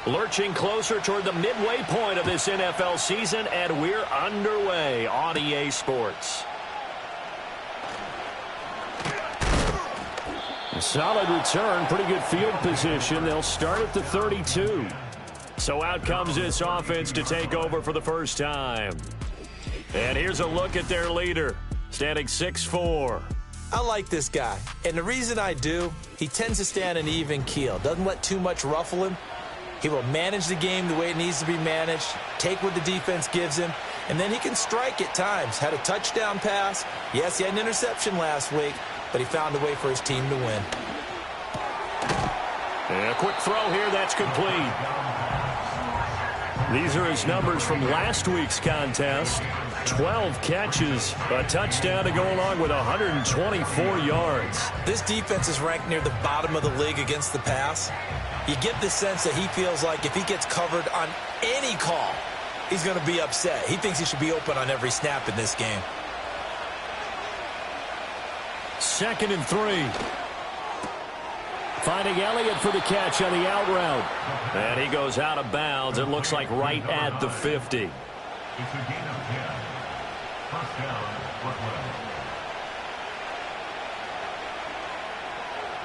Lurching closer toward the midway point of this NFL season, and we're underway on EA Sports. Solid return, pretty good field position. They'll start at the 32. So out comes this offense to take over for the first time. And here's a look at their leader, standing 6'4". I like this guy, and the reason I do, he tends to stand an even keel, doesn't let too much ruffle him. He will manage the game the way it needs to be managed, take what the defense gives him, and then he can strike at times. Had a touchdown pass. Yes, he had an interception last week, but he found a way for his team to win. And a quick throw here, that's complete. These are his numbers from last week's contest. 12 catches, a touchdown to go along with 124 yards. This defense is ranked near the bottom of the league against the pass. You get the sense that he feels like if he gets covered on any call, he's going to be upset. He thinks he should be open on every snap in this game. 2nd and 3. Finding Elliott for the catch on the out route. And he goes out of bounds. It looks like right at the 50.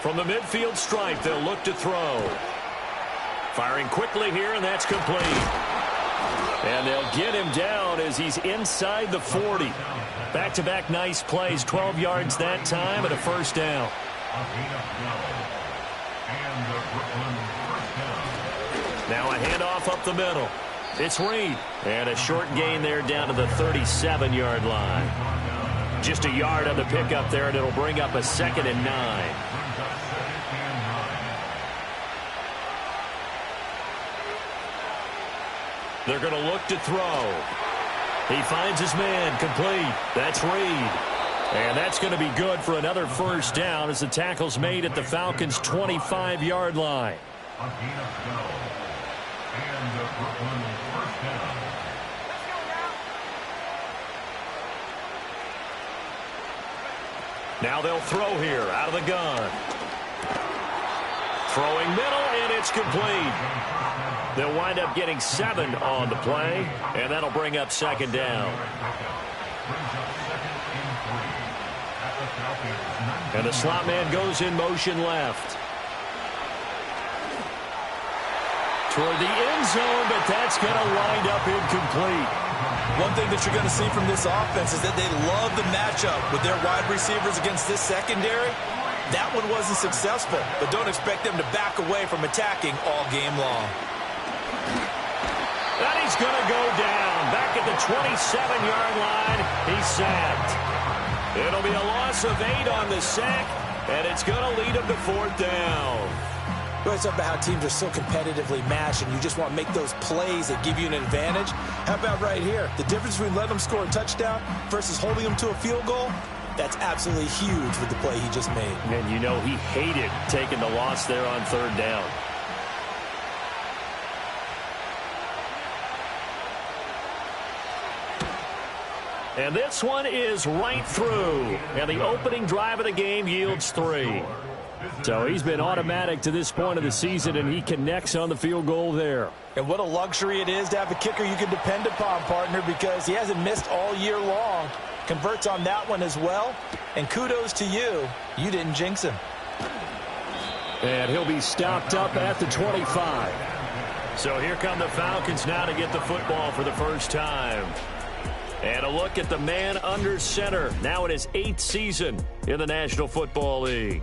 From the midfield stripe, they'll look to throw. Firing quickly here, and that's complete. And they'll get him down as he's inside the 40. Back-to-back nice plays, 12 yards that time, and a first down. Now a handoff up the middle. It's Reed. And a short gain there down to the 37-yard line. Just a yard on the pickup there, and it'll bring up a 2nd and 9. They're going to look to throw. He finds his man, complete. That's Reed. And that's going to be good for another first down as the tackle's made at the Falcons' 25-yard line. Now they'll throw here out of the gun. Throwing middle, and it's complete. They'll wind up getting 7 on the play, and that'll bring up 2nd down. And the slot man goes in motion left. Toward the end zone, but that's going to wind up incomplete. One thing that you're going to see from this offense is that they love the matchup with their wide receivers against this secondary. That one wasn't successful, but don't expect them to back away from attacking all game long. And he's going to go down. Back at the 27-yard line, he's sacked. It'll be a loss of 8 on the sack, and it's going to lead him to 4th down. It's talk about how teams are so competitively matched, and you just want to make those plays that give you an advantage. How about right here? The difference between letting them score a touchdown versus holding them to a field goal, that's absolutely huge with the play he just made. And you know he hated taking the loss there on 3rd down. And this one is right through. And the opening drive of the game yields 3. So he's been automatic to this point of the season, and he connects on the field goal there. And what a luxury it is to have a kicker you can depend upon, partner, because he hasn't missed all year long. Converts on that one as well. And kudos to you. You didn't jinx him. And he'll be stopped up at the 25. So here come the Falcons now to get the football for the first time. And a look at the man under center, now in his 8th season in the National Football League.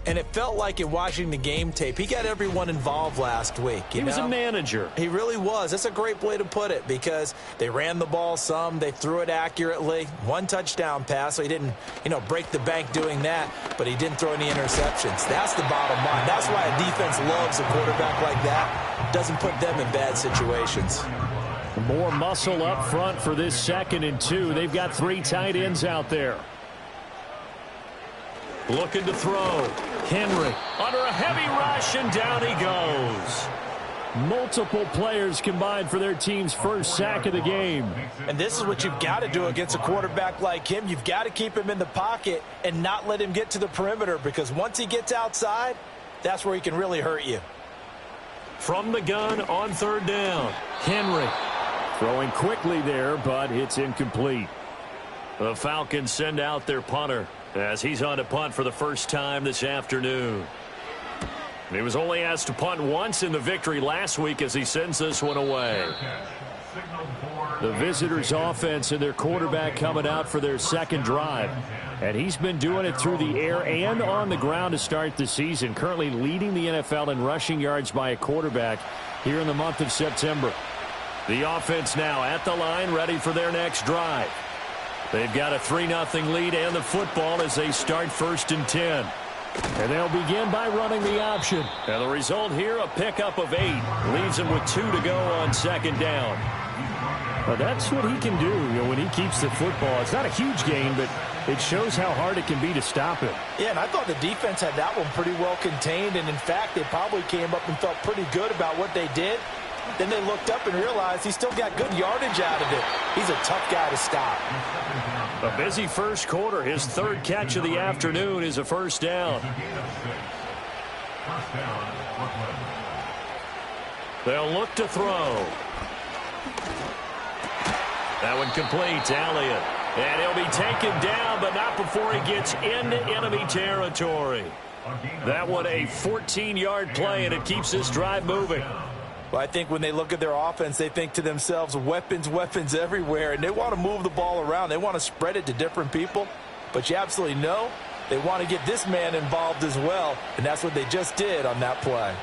And it felt like in watching the game tape, he got everyone involved last week. He was a manager. He really was. That's a great way to put it, because they ran the ball some, they threw it accurately. 1 touchdown pass, so he didn't, break the bank doing that, but he didn't throw any interceptions. That's the bottom line. That's why a defense loves a quarterback like that. Doesn't put them in bad situations. More muscle up front for this 2nd and 2. They've got 3 tight ends out there. Looking to throw. Henry under a heavy rush, and down he goes. Multiple players combined for their team's first sack of the game. And this is what you've got to do against a quarterback like him. You've got to keep him in the pocket and not let him get to the perimeter, because once he gets outside, that's where he can really hurt you. From the gun on third down, Henry. Throwing quickly there, but it's incomplete. The Falcons send out their punter as he's on to punt for the first time this afternoon. He was only asked to punt once in the victory last week as he sends this one away. The visitors' offense and their quarterback coming out for their second drive. And he's been doing it through the air and on the ground to start the season. Currently leading the NFL in rushing yards by a quarterback here in the month of September. The offense now at the line, ready for their next drive. They've got a 3-0 lead and the football as they start 1st and 10. And they'll begin by running the option. And the result here, a pickup of 8. Leaves them with 2 to go on 2nd down. Well, that's what he can do, when he keeps the football. It's not a huge gain, but it shows how hard it can be to stop him. Yeah, and I thought the defense had that one pretty well contained. And, in fact, they probably came up and felt pretty good about what they did. Then they looked up and realized he still got good yardage out of it. He's a tough guy to stop. A busy first quarter. His 3rd catch of the afternoon is a 1st down. They'll look to throw. That one complete to Elliott. And he'll be taken down, but not before he gets into enemy territory. That one a 14-yard play, and it keeps this drive moving. Well, I think when they look at their offense, they think to themselves, weapons, weapons everywhere, and they want to move the ball around. They want to spread it to different people, but you absolutely know they want to get this man involved as well, and that's what they just did on that play.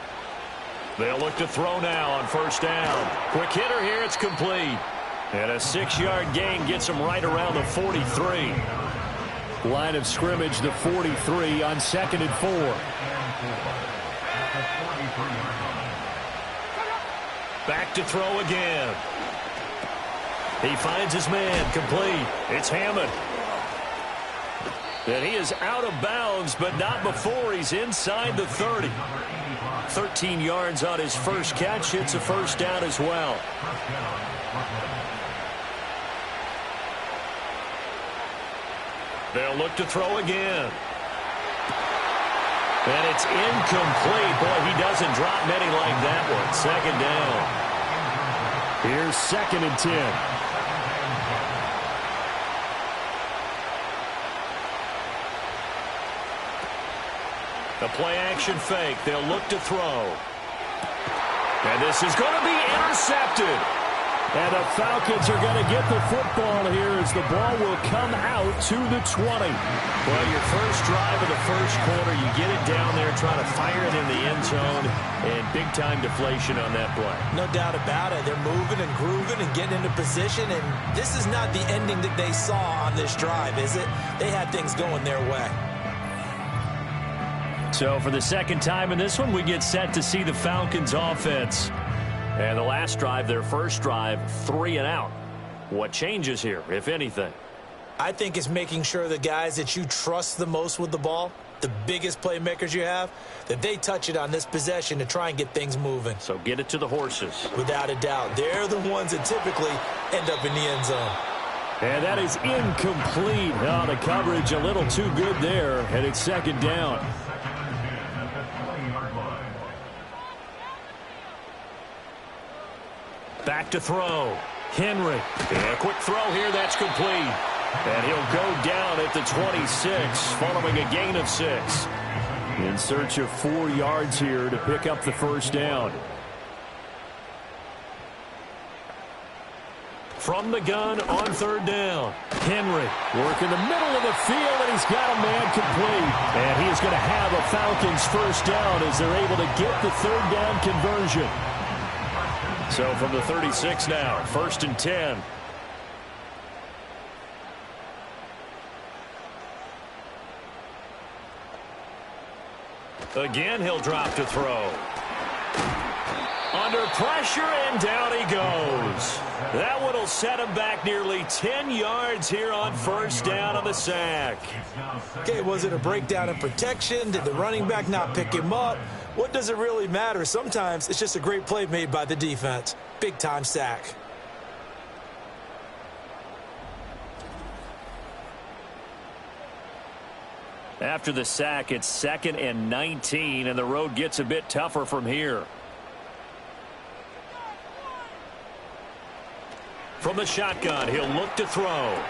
They'll look to throw now on 1st down. Quick hitter here, it's complete. And a 6-yard gain gets him right around the 43. Line of scrimmage, the 43 on 2nd and 4. Back to throw again. He finds his man, complete. It's Hammond. And he is out of bounds, but not before he's inside the 30. 13 yards on his first catch. It's a 1st down as well. They'll look to throw again. And it's incomplete. Boy, he doesn't drop many like that one. 2nd down. Here's 2nd and 10. The play-action fake. They'll look to throw. And this is going to be intercepted. And the Falcons are going to get the football here as the ball will come out to the 20. Well, your first drive of the first quarter, you get it down there, trying to fire it in the end zone, and big-time deflation on that play. No doubt about it. They're moving and grooving and getting into position, and this is not the ending that they saw on this drive, is it? They had things going their way. So for the 2nd time in this one, we get set to see the Falcons offense. And the last drive, their first drive, 3 and out. What changes here, if anything? I think it's making sure the guys that you trust the most with the ball, the biggest playmakers you have, that they touch it on this possession to try and get things moving. So get it to the horses. Without a doubt. They're the ones that typically end up in the end zone. And that is incomplete. Oh, the coverage a little too good there, and it's 2nd down. Back to throw. Henry. And a quick throw here. That's complete. And he'll go down at the 26 following a gain of 6. In search of 4 yards here to pick up the 1st down. From the gun on 3rd down. Henry working the middle of the field, and he's got a man complete. And he is going to have a Falcons 1st down as they're able to get the 3rd down conversion. So from the 36 now, 1st and 10. Again, he'll drop to throw. Under pressure, and down he goes. That one will set him back nearly 10 yards here on 1st down on the sack. Okay, was it a breakdown in protection? Did the running back not pick him up? What does it really matter? Sometimes it's just a great play made by the defense. Big-time sack. After the sack, it's 2nd and 19, and the road gets a bit tougher from here. From the shotgun, he'll look to throw.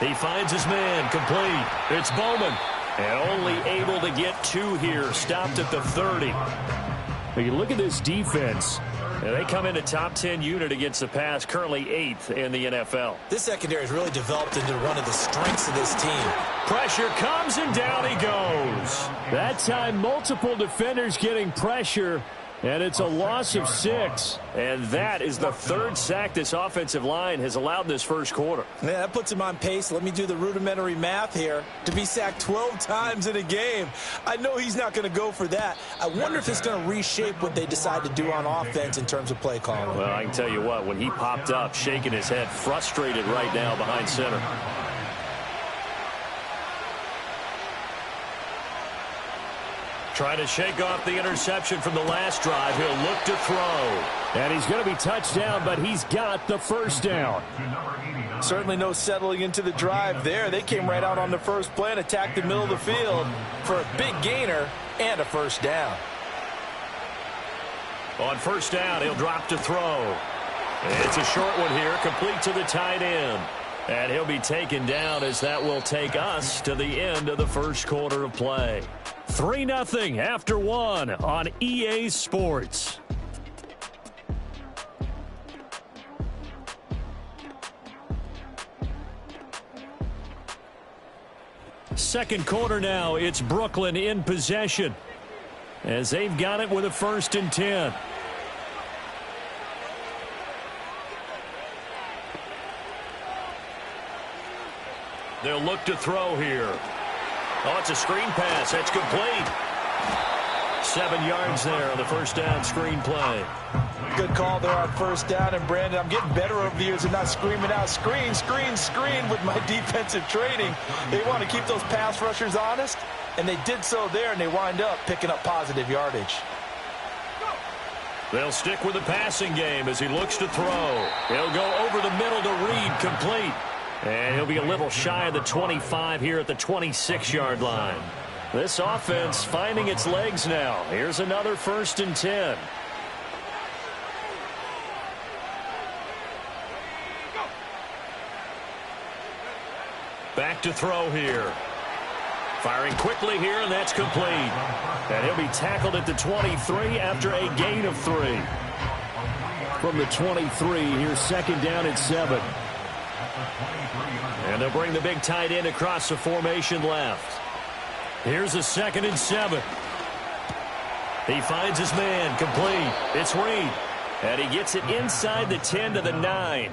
He finds his man, complete. It's Bowman. And only able to get 2 here, stopped at the 30. Now you look at this defense. And they come in a top 10 unit against the pass, currently 8th in the NFL. This secondary has really developed into one of the strengths of this team. Pressure comes, and down he goes. That time, multiple defenders getting pressure, and it's a loss of 6. And that is the 3rd sack this offensive line has allowed in this first quarter. Yeah, that puts him on pace. Let me do the rudimentary math here. To be sacked 12 times in a game, I know he's not going to go for that. I wonder if it's going to reshape what they decide to do on offense in terms of play calling. Well, I can tell you what, when he popped up, shaking his head, frustrated right now behind center. Trying to shake off the interception from the last drive. He'll look to throw. And he's going to be touched down, but he's got the first down. Certainly no settling into the drive there. They came right out on the first play and attacked the middle of the field for a big gainer and a first down. On first down, he'll drop to throw. It's a short one here, complete to the tight end. And he'll be taken down as that will take us to the end of the first quarter of play. 3-0 after 1 on EA Sports. Second quarter now, it's Brooklyn in possession as they've got it with a 1st and 10. They'll look to throw here. Oh, it's a screen pass. That's complete. 7 yards there on the first down screen play. Good call there on first down. And, Brandon, I'm getting better over the years of not screaming out, screen, screen, screen with my defensive training. They want to keep those pass rushers honest, and they did so there, and they wind up picking up positive yardage. They'll stick with the passing game as he looks to throw. He'll go over the middle to Reed, complete. And he'll be a little shy of the 25 here at the 26-yard line. This offense finding its legs now. Here's another 1st and 10. Back to throw here. Firing quickly here, and that's complete. And he'll be tackled at the 23 after a gain of 3. From the 23, here's 2nd down and 7. And they'll bring the big tight end across the formation left. Here's a 2nd and 7. He finds his man, complete. It's Reed. And he gets it inside the 10 to the 9.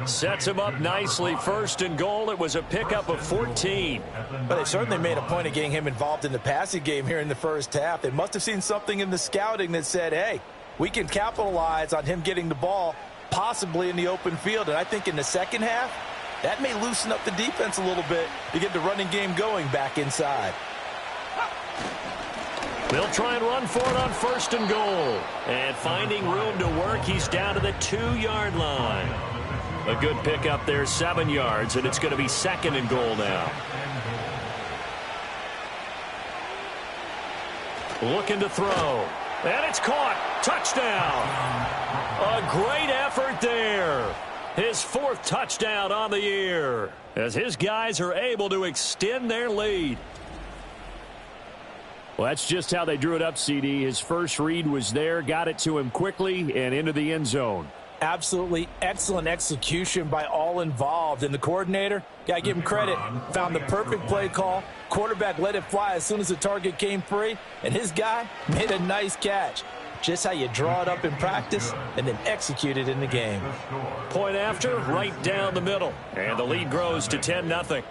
Sets him up nicely. 1st and goal. It was a pickup of 14. But they certainly made a point of getting him involved in the passing game here in the first half. They must have seen something in the scouting that said, hey, we can capitalize on him getting the ball possibly in the open field. And I think in the second half, that may loosen up the defense a little bit to get the running game going back inside. They'll try and run for it on 1st and goal. And finding room to work, he's down to the 2-yard line. A good pickup there, 7 yards, and it's going to be 2nd and goal now. Looking to throw. And it's caught. Touchdown. A great effort there. His 4th touchdown on the year as his guys are able to extend their lead. Well, that's just how they drew it up, CD. His first read was there, got it to him quickly and into the end zone. Absolutely excellent execution by all involved. And the coordinator, got to give him credit, found the perfect play call. Quarterback let it fly as soon as the target came free, and his guy made a nice catch. Just how you draw it up in practice and then execute it in the game. Point after, right down the middle. And the lead grows to 10-0.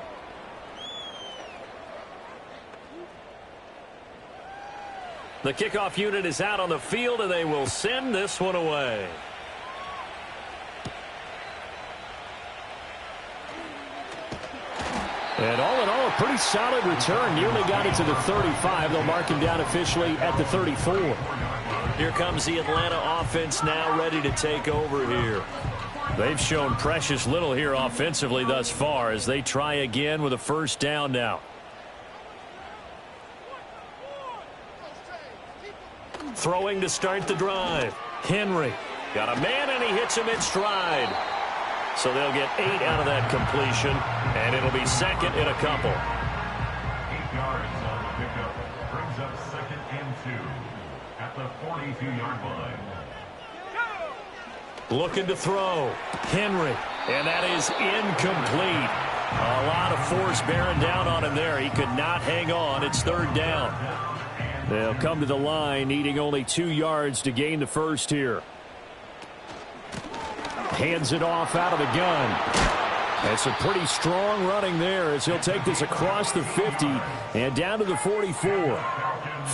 The kickoff unit is out on the field, and they will send this one away. And all in all, a pretty solid return. Nearly got it to the 35. They'll mark him down officially at the 34. Here comes the Atlanta offense now ready to take over here. They've shown precious little here offensively thus far as they try again with a 1st down now. Throwing to start the drive. Henry got a man, and he hits him in stride. So they'll get 8 out of that completion, and it'll be second and a couple. 8 yards on the pickup. Brings up second and 2 at the 42-yard line. Looking to throw. Henry. And that is incomplete. A lot of force bearing down on him there. He could not hang on. It's third down. They'll come to the line, needing only 2 yards to gain the first here. Hands it off out of the gun. That's a pretty strong running there as he'll take this across the 50 and down to the 44.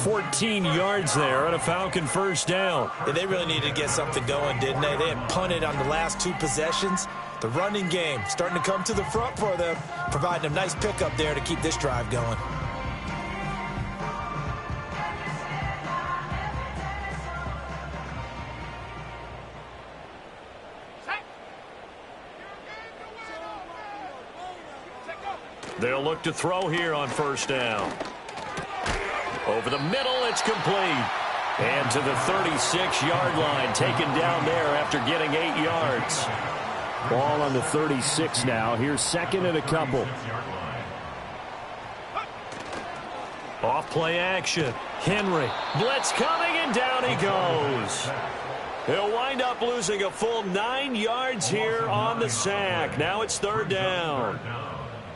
14 yards there and a Falcon first down. Yeah, they really needed to get something going, didn't they? They had punted on the last 2 possessions. The running game starting to come to the front for them, providing a nice pickup there to keep this drive going. They'll look to throw here on first down. Over the middle, it's complete. And to the 36-yard line, taken down there after getting 8 yards. Ball on the 36 now. Here's second and a couple. Off play action. Henry. Blitz coming, and down he goes. He'll wind up losing a full 9 yards here on the sack. Now it's third down.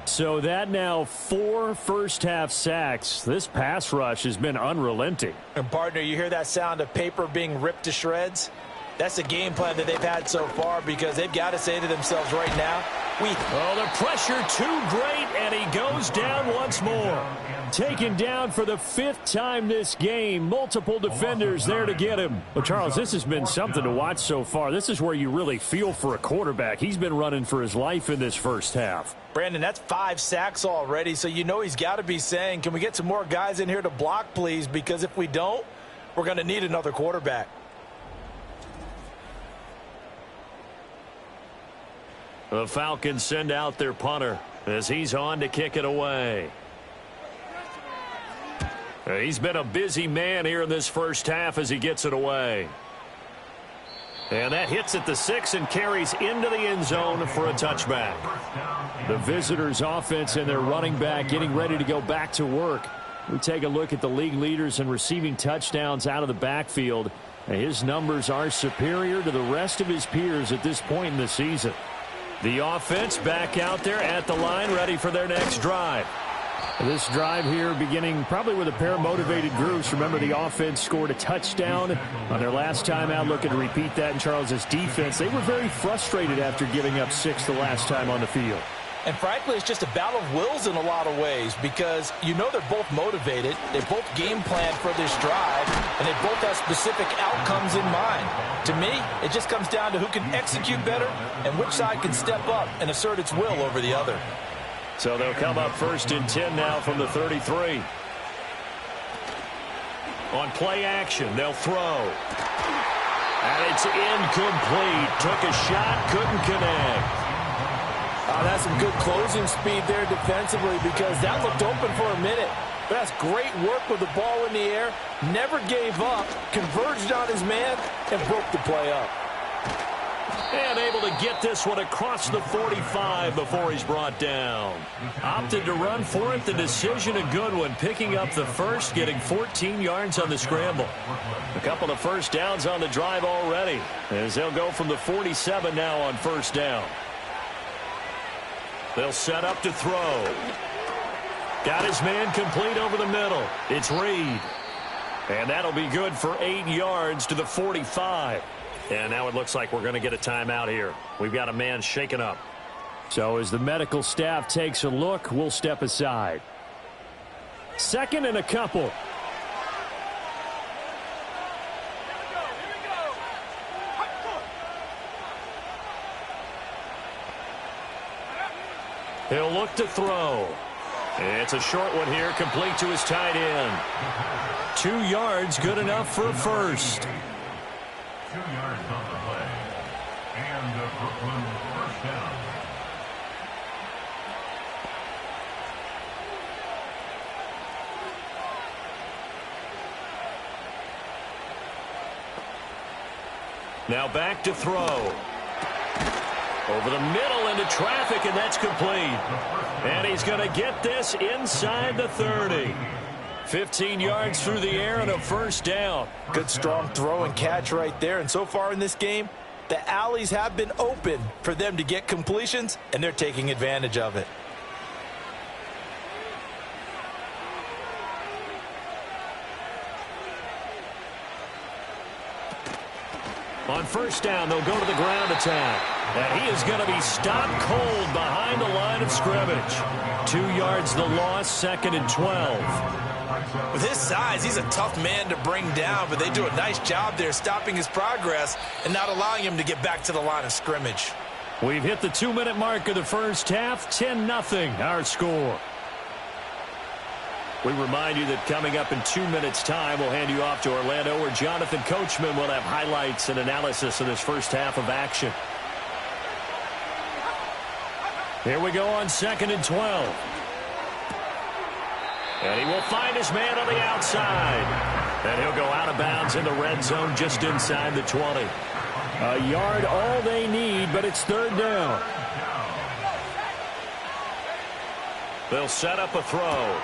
So that now 4 first-half sacks. This pass rush has been unrelenting. And, partner, you hear that sound of paper being ripped to shreds? That's the game plan that they've had so far because they've got to say to themselves right now, oh, the pressure too great, and he goes down once more. Taken down for the 5th time this game. Multiple defenders there to get him. Well, Charles, this has been something to watch so far. This is where you really feel for a quarterback. He's been running for his life in this first half. Brandon, that's 5 sacks already, so you know he's got to be saying, can we get some more guys in here to block, please? Because if we don't, we're going to need another quarterback. The Falcons send out their punter as he's on to kick it away. He's been a busy man here in this first half as he gets it away. And that hits at the 6 and carries into the end zone for a touchback. The visitors' offense and their running back getting ready to go back to work. We take a look at the league leaders in receiving touchdowns out of the backfield. His numbers are superior to the rest of his peers at this point in the season. The offense back out there at the line, ready for their next drive. This drive here beginning probably with a pair of motivated groups. Remember, the offense scored a touchdown on their last time out. Looking to repeat that in Charles's defense. They were very frustrated after giving up 6 the last time on the field. And frankly, it's just a battle of wills in a lot of ways because you know they're both motivated. They both game planned for this drive, and they both have specific outcomes in mind. To me, it just comes down to who can execute better and which side can step up and assert its will over the other. So they'll come up first and 10 now from the 33. On play action, they'll throw. And it's incomplete. Took a shot, couldn't connect. That's some good closing speed there defensively because that looked open for a minute. But that's great work with the ball in the air. Never gave up, converged on his man, and broke the play up. And able to get this one across the 45 before he's brought down. Opted to run for it. The decision a good one. Picking up the first, getting 14 yards on the scramble. A couple of first downs on the drive already as they'll go from the 47 now on first down. They'll set up to throw. Got his man complete over the middle. It's Reed. And that'll be good for 8 yards to the 45. And now it looks like we're going to get a timeout here. We've got a man shaken up. So as the medical staff takes a look, we'll step aside. Second and a couple. He'll look to throw. It's a short one here, complete to his tight end. 2 yards, good enough for a first. 2 yards on the play. And the Brooklyn first down. Now back to throw. Over the middle into traffic, and that's complete. And he's going to get this inside the 30. 15 yards through the air and a first down. Good strong throw and catch right there. And so far in this game, the alleys have been open for them to get completions, and they're taking advantage of it. On first down, they'll go to the ground attack. And he is going to be stopped cold behind the line of scrimmage. 2 yards the loss, 2nd and 12. With his size, he's a tough man to bring down, but they do a nice job there stopping his progress and not allowing him to get back to the line of scrimmage. We've hit the 2-minute mark of the first half. 10-0 our score. We remind you that coming up in 2 minutes' time, we'll hand you off to Orlando, where Jonathan Coachman will have highlights and analysis of this first half of action. Here we go on 2nd and 12. And he will find his man on the outside. And he'll go out of bounds in the red zone just inside the 20. A yard all they need, but it's 3rd down. They'll set up a throw.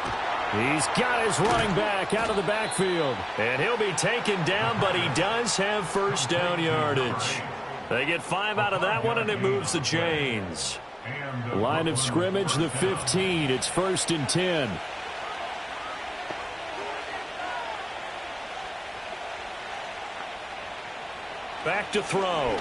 He's got his running back out of the backfield. And he'll be taken down, but he does have first down yardage. They get 5 out of that one, and it moves the chains. Line of scrimmage, the 15. It's 1st and 10. Back to throw.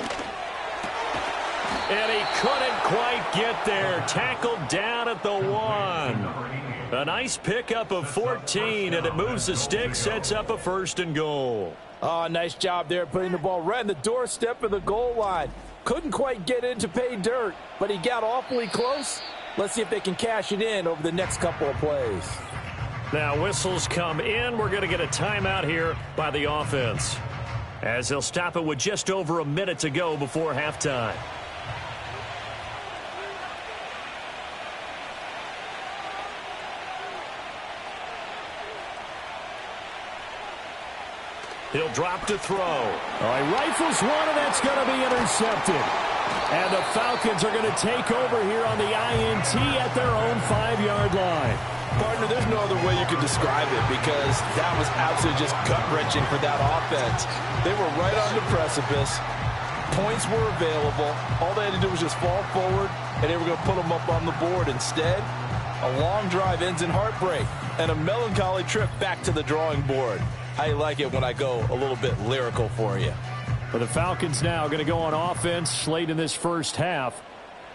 And he couldn't quite get there. Tackled down at the 1. A nice pickup of 14, and it moves the stick, sets up a 1st and goal. Oh, nice job there putting the ball right on the doorstep of the goal line. Couldn't quite get in to pay dirt, but he got awfully close. Let's see if they can cash it in over the next couple of plays. Now whistles come in. We're going to get a timeout here by the offense, as they'll stop it with just over a minute to go before halftime. He'll drop to throw. He rifles one, and that's going to be intercepted. And the Falcons are going to take over here on the INT at their own 5-yard line. Partner, there's no other way you could describe it, because that was absolutely just gut-wrenching for that offense. They were right on the precipice. Points were available. All they had to do was just fall forward, and they were going to put them up on the board. Instead, a long drive ends in heartbreak and a melancholy trip back to the drawing board. How you like it when I go a little bit lyrical for you? But the Falcons now going to go on offense late in this first half.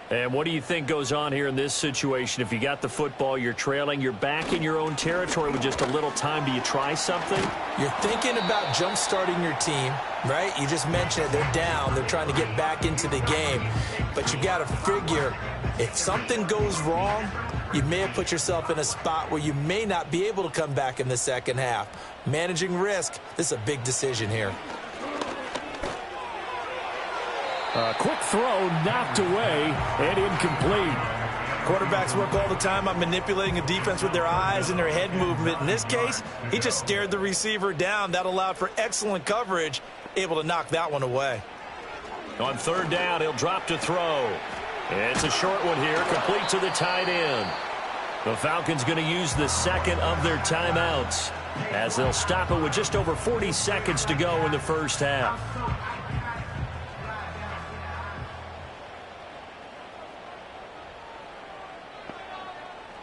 And what do you think goes on here in this situation? If you got the football, you're trailing, you're back in your own territory with just a little time. Do you try something? You're thinking about jump-starting your team, right? You just mentioned it. They're down. They're trying to get back into the game. But you got to figure, if something goes wrong, you may have put yourself in a spot where you may not be able to come back in the second half. Managing risk, this is a big decision here. A quick throw knocked away and incomplete. Quarterbacks work all the time on manipulating a defense with their eyes and their head movement. In this case, he just stared the receiver down. That allowed for excellent coverage, able to knock that one away. On 3rd down, he'll drop to throw. It's a short one here, complete to the tight end. The Falcons going to use the 2nd of their timeouts, as they'll stop it with just over 40 seconds to go in the first half.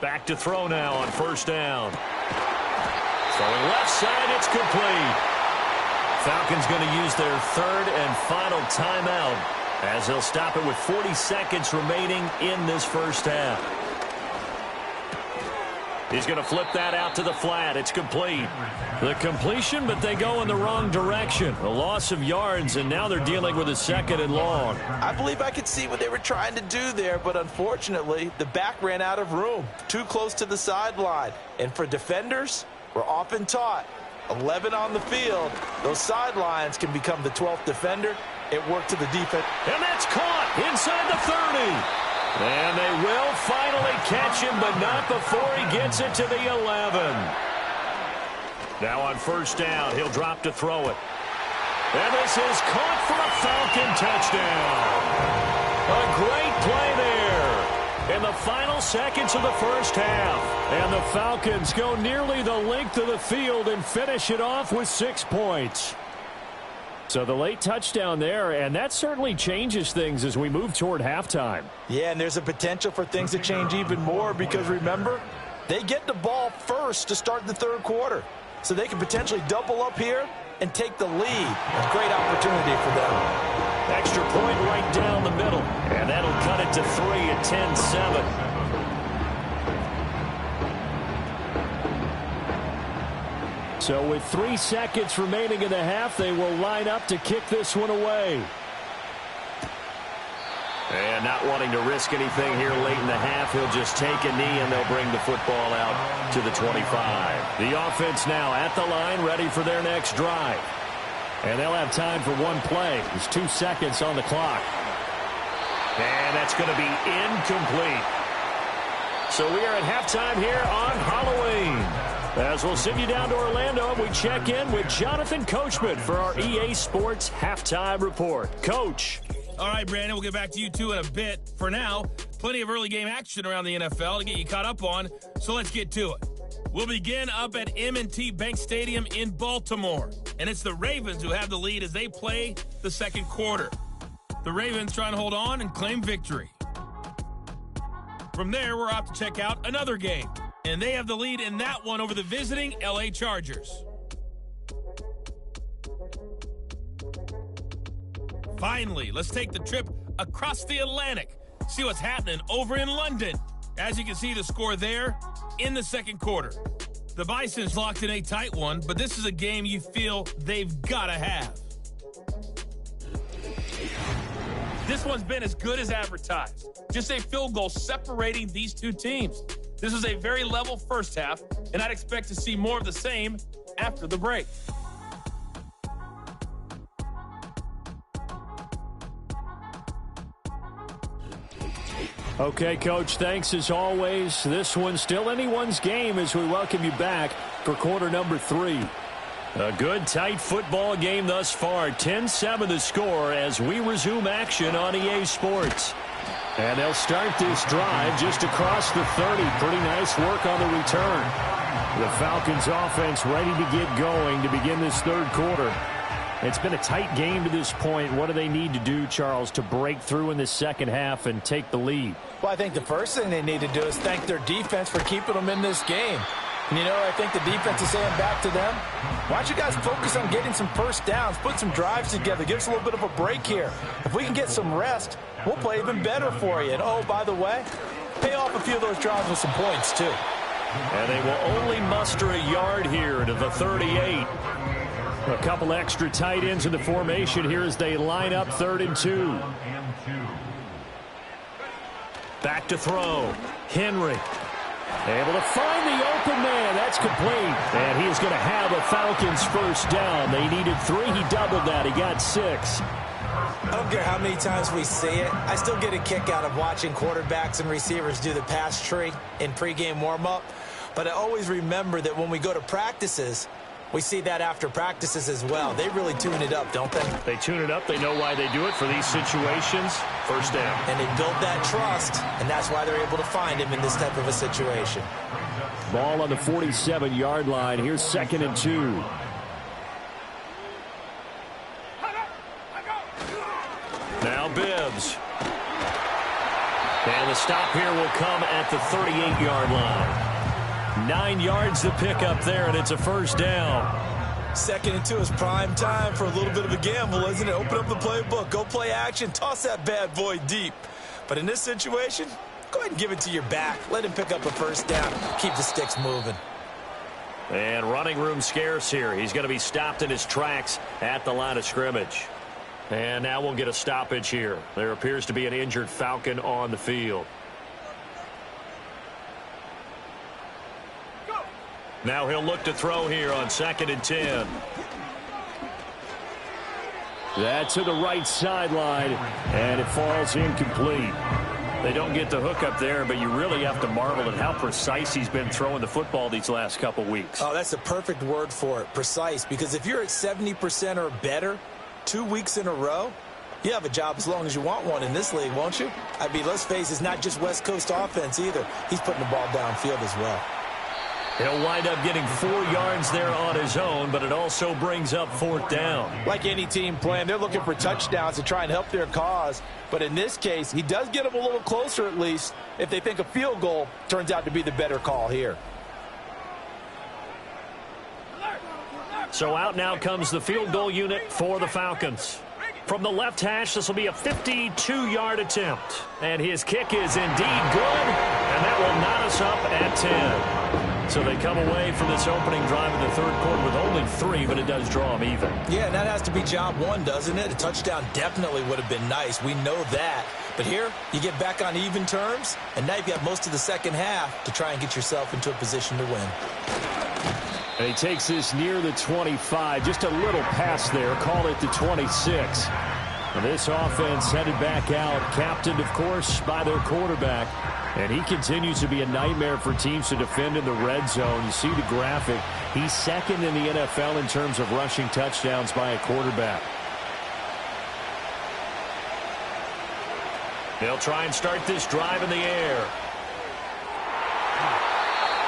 Back to throw now on 1st down. Throwing left side, it's complete. Falcons going to use their 3rd and final timeout, as they'll stop it with 40 seconds remaining in this first half. He's going to flip that out to the flat. It's complete. The completion, but they go in the wrong direction. A loss of yards, and now they're dealing with a 2nd and long. I believe I could see what they were trying to do there, but unfortunately, the back ran out of room. Too close to the sideline. And for defenders, we're often taught, 11 on the field, those sidelines can become the 12th defender. It worked to the defense. And that's caught inside the 30. And they will finally catch him, but not before he gets it to the 11. Now on 1st down, he'll drop to throw it. And this is caught for a Falcon touchdown. A great play there in the final seconds of the first half. And the Falcons go nearly the length of the field and finish it off with 6 points. So the late touchdown there, and that certainly changes things as we move toward halftime. Yeah, and there's a potential for things to change even more because, remember, they get the ball first to start the third quarter. So they can potentially double up here and take the lead. A great opportunity for them. Extra point right down the middle, and that'll cut it to 3 at 10-7. So with 3 seconds remaining in the half, they will line up to kick this one away. And not wanting to risk anything here late in the half, he'll just take a knee and they'll bring the football out to the 25. The offense now at the line, ready for their next drive. And they'll have time for one play. There's 2 seconds on the clock. And that's going to be incomplete. So we are at halftime here on Halloween. As we'll send you down to Orlando, and we check in with Jonathan Coachman for our EA Sports Halftime Report. Coach. All right, Brandon, we'll get back to you two in a bit. For now, plenty of early game action around the NFL to get you caught up on, so let's get to it. We'll begin up at M&T Bank Stadium in Baltimore, and it's the Ravens who have the lead as they play the second quarter. The Ravens trying to hold on and claim victory. From there, we're off to check out another game, and they have the lead in that one over the visiting LA Chargers. Finally, let's take the trip across the Atlantic, see what's happening over in London. As you can see, the score there in the second quarter. The Bison's locked in a tight one, but this is a game you feel they've got to have. This one's been as good as advertised. Just a field goal separating these two teams. This was a very level first half, and I'd expect to see more of the same after the break. Okay, Coach, thanks as always. This one's still anyone's game as we welcome you back for quarter number 3. A good, tight football game thus far. 10-7 the score as we resume action on EA Sports. And they'll start this drive just across the 30. Pretty nice work on the return. The Falcons offense ready to get going to begin this third quarter. It's been a tight game to this point. What do they need to do, Charles, to break through in the second half and take the lead? Well, I think the first thing they need to do is thank their defense for keeping them in this game. And, you know, I think the defense is saying back to them, why don't you guys focus on getting some first downs, put some drives together, give us a little bit of a break here. If we can get some rest, we'll play even better for you. And, oh, by the way, pay off a few of those drives with some points, too. And they will only muster a yard here to the 38. A couple extra tight ends in the formation here as they line up 3rd and 2. Back to throw. Henry able to find the open man. That's complete. And he is going to have a Falcons first down. They needed 3. He doubled that. He got 6. I don't care how many times we see it. I still get a kick out of watching quarterbacks and receivers do the pass tree in pregame warm-up. But I always remember that when we go to practices, we see that after practices as well. They really tune it up, don't they? They tune it up. They know why they do it for these situations. First down. And they build that trust, and that's why they're able to find him in this type of a situation. Ball on the 47-yard line. Here's 2nd and 2. Now Bibbs. And the stop here will come at the 38-yard line. 9 yards to pick up there, and it's a first down. 2nd and 2 is prime time for a little bit of a gamble, isn't it? Open up the playbook, go play action, toss that bad boy deep. But in this situation, go ahead and give it to your back. Let him pick up a first down. Keep the sticks moving. And running room scarce here. He's going to be stopped in his tracks at the line of scrimmage. And now we'll get a stoppage here. There appears to be an injured Falcon on the field. Now he'll look to throw here on 2nd and 10. That's to the right sideline, and it falls incomplete. They don't get the hook up there, but you really have to marvel at how precise he's been throwing the football these last couple weeks. Oh, that's the perfect word for it, precise, because if you're at 70% or better 2 weeks in a row, You have a job as long as you want one in this league, won't you? I mean, let's face it, it's not just West Coast offense either. He's putting the ball downfield as well. He'll wind up getting 4 yards there on his own, but it also brings up 4th down. Like any team playing, they're looking for touchdowns to try and help their cause. But in this case, he does get them a little closer at least if they think a field goal turns out to be the better call here. So out now comes the field goal unit for the Falcons. From the left hash, this will be a 52-yard attempt. And his kick is indeed good, and that will knot us up at 10. So they come away from this opening drive in the third quarter with only 3, but it does draw them even. Yeah, and that has to be job 1, doesn't it? A touchdown definitely would have been nice. We know that. But here, you get back on even terms, and now you've got most of the second half to try and get yourself into a position to win. And he takes this near the 25, just a little pass there, call it the 26. And this offense headed back out, captained, of course, by their quarterback. And he continues to be a nightmare for teams to defend in the red zone. You see the graphic. He's second in the NFL in terms of rushing touchdowns by a quarterback. They'll try and start this drive in the air.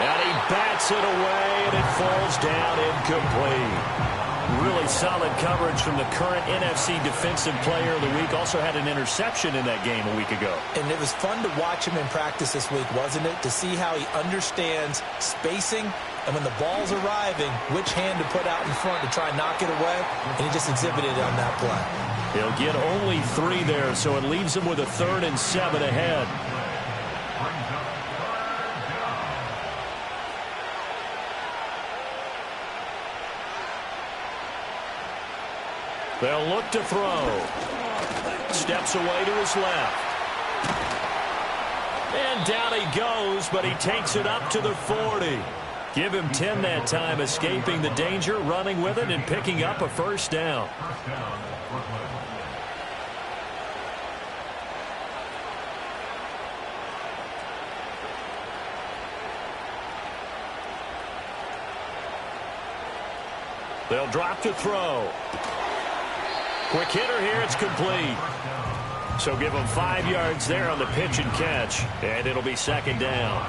And he bats it away, and it falls down incomplete. Really solid coverage from the current NFC Defensive Player of the Week. Also had an interception in that game a week ago. And it was fun to watch him in practice this week, wasn't it? To see how he understands spacing and when the ball's arriving, which hand to put out in front to try and knock it away. And he just exhibited it on that play. He'll get only 3 there, so it leaves him with a 3rd and 7 ahead. They'll look to throw. Steps away to his left. And down he goes, but he takes it up to the 40. Give him 10 that time, escaping the danger, running with it, and picking up a 1st down. They'll drop to throw. Quick hitter here, it's complete. So give him 5 yards there on the pitch and catch, and it'll be 2nd down.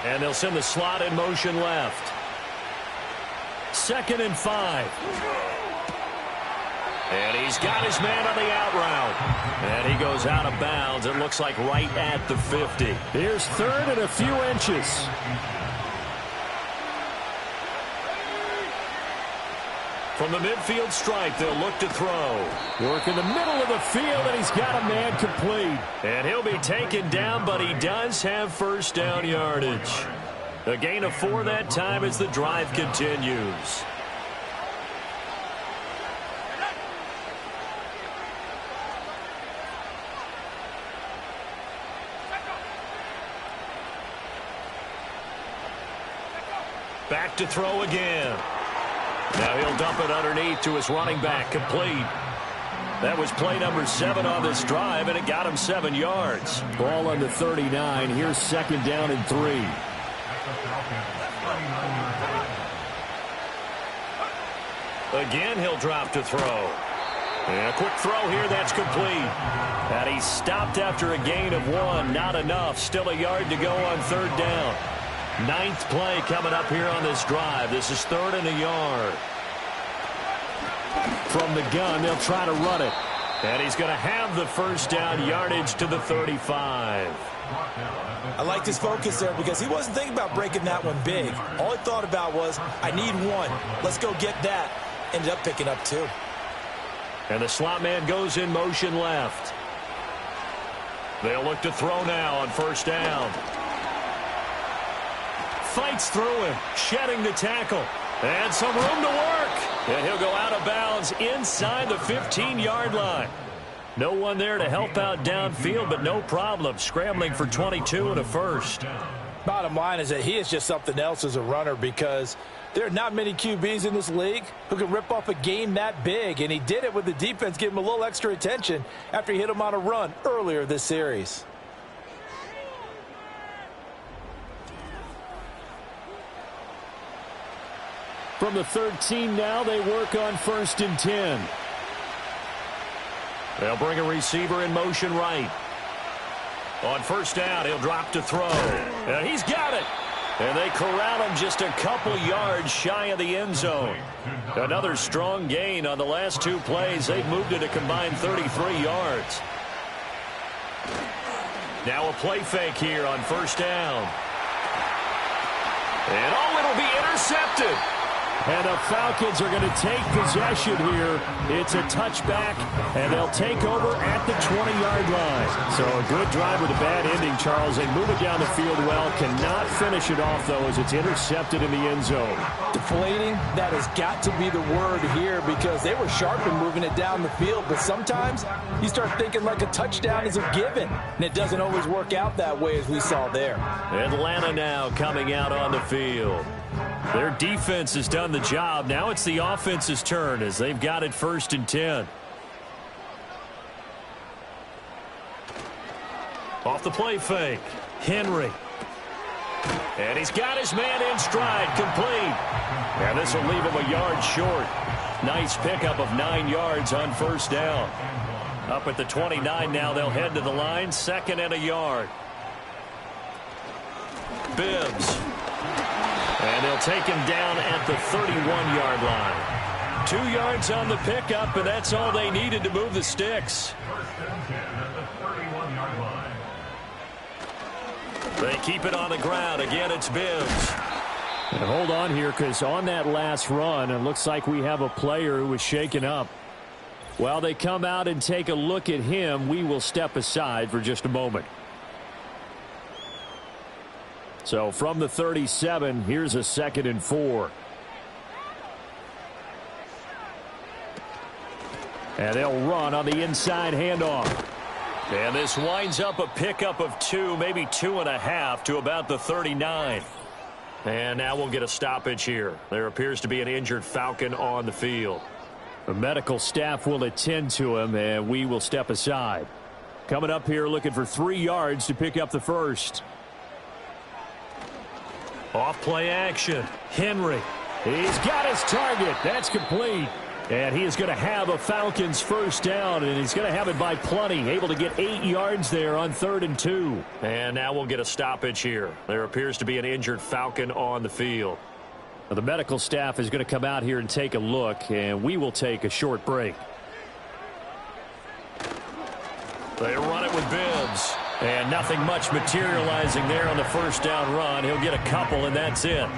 And they'll send the slot in motion left. 2nd and 5. And he's got his man on the out route. And he goes out of bounds. It looks like right at the 50. Here's 3rd and a few inches. From the midfield stripe, they'll look to throw. Work in the middle of the field, and he's got a man complete. And he'll be taken down, but he does have 1st down yardage. A gain of 4 that time as the drive continues. Back to throw again. Now he'll dump it underneath to his running back, complete. That was play number 7 on this drive, and it got him 7 yards. Ball on the 39. Here's 2nd down and 3. Again, he'll drop to throw. And a quick throw here, that's complete. And he stopped after a gain of 1. Not enough. Still a yard to go on 3rd down. 9th play coming up here on this drive. This is 3rd and a yard. From the gun, they'll try to run it. And he's going to have the 1st down yardage to the 35. I liked his focus there because he wasn't thinking about breaking that one big. All he thought about was, I need 1. Let's go get that. Ended up picking up 2. And the slot man goes in motion left. They'll look to throw now on 1st down. Fights through him, shedding the tackle. And some room to work. And he'll go out of bounds inside the 15-yard line. No one there to help out downfield, but no problem. Scrambling for 22 and a 1st. Bottom line is that he is just something else as a runner because there are not many QBs in this league who can rip off a game that big. And he did it with the defense giving him a little extra attention after he hit him on a run earlier this series. From the 13 now, they work on 1st and 10. They'll bring a receiver in motion right. On 1st down, he'll drop to throw. And he's got it. And they corral him just a couple yards shy of the end zone. Another strong gain on the last 2 plays. They've moved it a combined 33 yards. Now a play fake here on 1st down. And it'll be intercepted. And the Falcons are going to take possession here. It's a touchback, and they'll take over at the 20-yard line. So a good drive with a bad ending, Charles. They move it down the field well. Cannot finish it off, though, as it's intercepted in the end zone. Deflating, that has got to be the word here because they were sharp in moving it down the field. But sometimes you start thinking like a touchdown is a given, and it doesn't always work out that way as we saw there. Atlanta now coming out on the field. Their defense has done the job. Now it's the offense's turn as they've got it 1st and 10. Off the play fake, Henry. And he's got his man in stride, complete. And this will leave him a yard short. Nice pickup of 9 yards on 1st down. Up at the 29 now, they'll head to the line, 2nd and a yard. Bibbs. And they'll take him down at the 31-yard line. 2 yards on the pickup, and that's all they needed to move the sticks. 1st and 10 at the 31-yard line. They keep it on the ground. Again, it's Bibbs. And hold on here, because on that last run, it looks like we have a player who was shaken up. While they come out and take a look at him, we will step aside for just a moment. So from the 37, here's a 2nd and 4. And they'll run on the inside handoff. And this winds up a pickup of 2, maybe 2.5 to about the 39. And now we'll get a stoppage here. There appears to be an injured Falcon on the field. The medical staff will attend to him, and we will step aside. Coming up here looking for 3 yards to pick up the first. Off play action. Henry. He's got his target. That's complete. And he is going to have a Falcons 1st down, and he's going to have it by plenty. Able to get 8 yards there on 3rd and 2. And now we'll get a stoppage here. There appears to be an injured Falcon on the field. Now, the medical staff is going to come out here and take a look, and we will take a short break. They run it with Bibbs. And nothing much materializing there on the 1st down run. He'll get a couple, and that's it.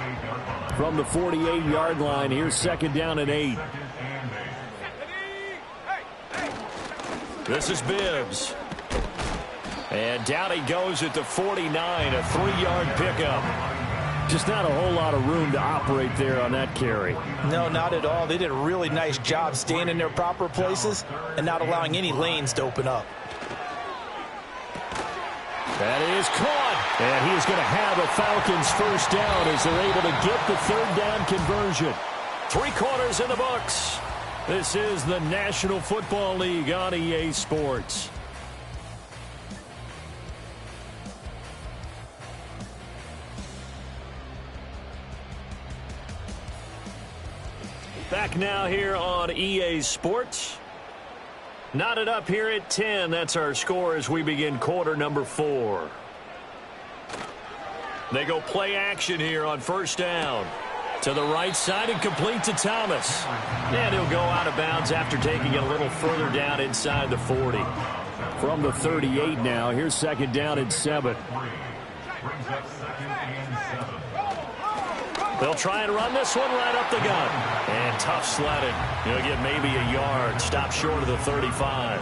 From the 48-yard line, here's 2nd down and 8. This is Bibbs. And down he goes at the 49, a 3-yard pickup. Just not a whole lot of room to operate there on that carry. No, not at all. They did a really nice job staying in their proper places and not allowing any lanes to open up. That is caught. And he is going to have a Falcons 1st down as they're able to get the 3rd down conversion. 3 quarters in the books. This is the National Football League on EA Sports. Back now here on EA Sports. Knotted up here at 10. That's our score as we begin quarter number 4. They go play action here on 1st down. To the right side and complete to Thomas. And he'll go out of bounds after taking it a little further down inside the 40. From the 38 now, here's 2nd down and 7. Brings up 2nd and 7. They'll try and run this one right up the gut. And tough sledding. He'll get maybe a yard. Stop short of the 35.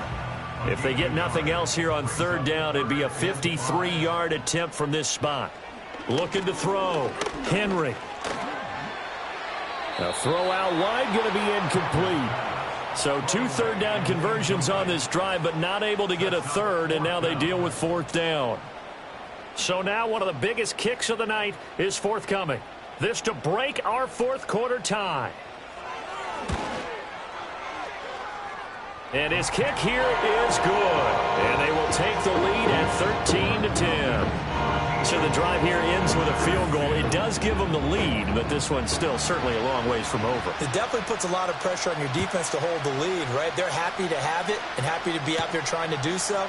If they get nothing else here on 3rd down, it'd be a 53-yard attempt from this spot. Looking to throw. Henry. A throw out wide, going to be incomplete. So 2 3rd down conversions on this drive, but not able to get a 3rd, and now they deal with 4th down. So now one of the biggest kicks of the night is forthcoming. This to break our 4th quarter tie. And his kick here is good. And they will take the lead at 13-10. So the drive here ends with a field goal. It does give them the lead, but this one's still certainly a long ways from over. It definitely puts a lot of pressure on your defense to hold the lead, right? They're happy to have it and happy to be out there trying to do so.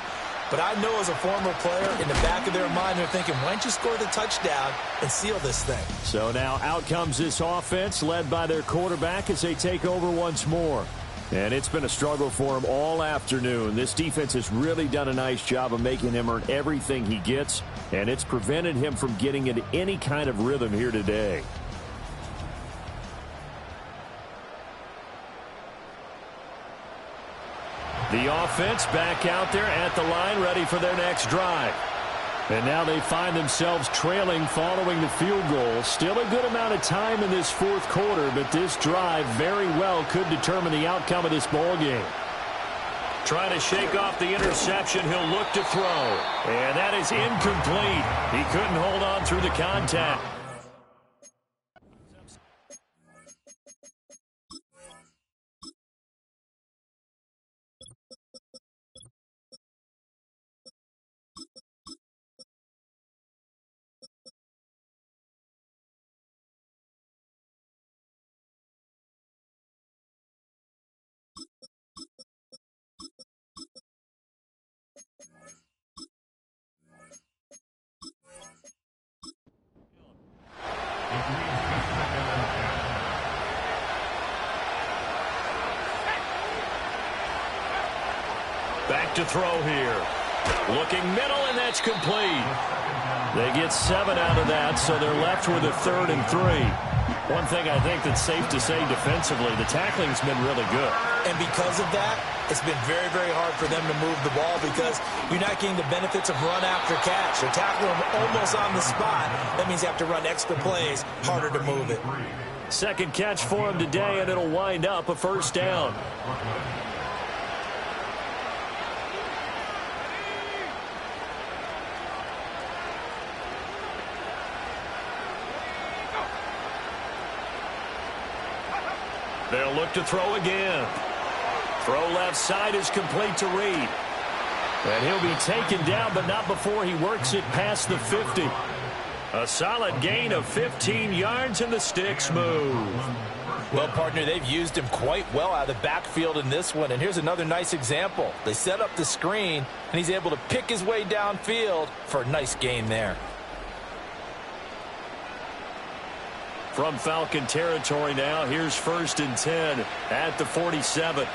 But I know as a former player, in the back of their mind, they're thinking, why don't you score the touchdown and seal this thing? So now out comes this offense, led by their quarterback as they take over once more. And it's been a struggle for him all afternoon. This defense has really done a nice job of making him earn everything he gets, and it's prevented him from getting into any kind of rhythm here today. The offense back out there at the line, ready for their next drive. And now they find themselves trailing following the field goal. Still a good amount of time in this fourth quarter, but this drive very well could determine the outcome of this ball game. Trying to shake off the interception, he'll look to throw. And that is incomplete. He couldn't hold on through the contact. Back to throw here. Looking middle, and that's complete. They get 7 out of that, so they're left with a 3rd and 3. One thing I think that's safe to say defensively, the tackling's been really good. And because of that, it's been very, very hard for them to move the ball because you're not getting the benefits of run after catch. They're tackling them almost on the spot. That means you have to run extra plays, harder to move it. Second catch for him today, and it'll wind up a first down. They'll look to throw again. Throw left side is complete to Reed. And he'll be taken down, but not before he works it past the 50. A solid gain of 15 yards, and the sticks move. Well, partner, they've used him quite well out of the backfield in this one. And here's another nice example. They set up the screen, and he's able to pick his way downfield for a nice gain there. From Falcon territory now, here's 1st and 10 at the 47.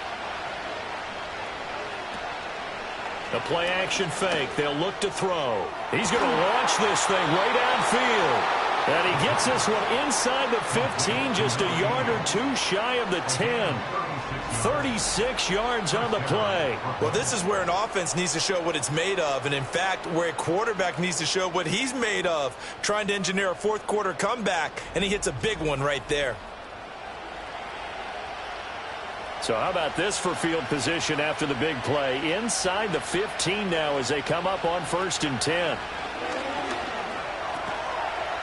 The play action fake. They'll look to throw. He's going to launch this thing way downfield. And he gets this one inside the 15, just a yard or two shy of the 10. 36 yards on the play. Well, this is where an offense needs to show what it's made of, and in fact, where a quarterback needs to show what he's made of, trying to engineer a fourth quarter comeback, and he hits a big one right there. So how about this for field position after the big play? Inside the 15 now as they come up on 1st and 10.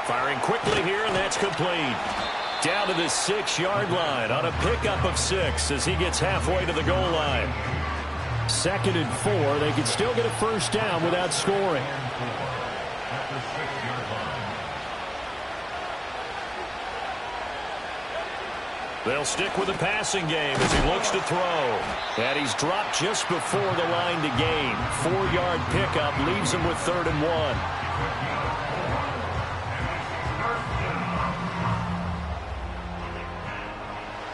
Firing quickly here, and that's complete. Down to the 6-yard line on a pickup of 6 as he gets halfway to the goal line. 2nd and 4. They can still get a first down without scoring. They'll stick with the passing game as he looks to throw. And he's dropped just before the line to gain. 4-yard pickup leaves him with 3rd and 1.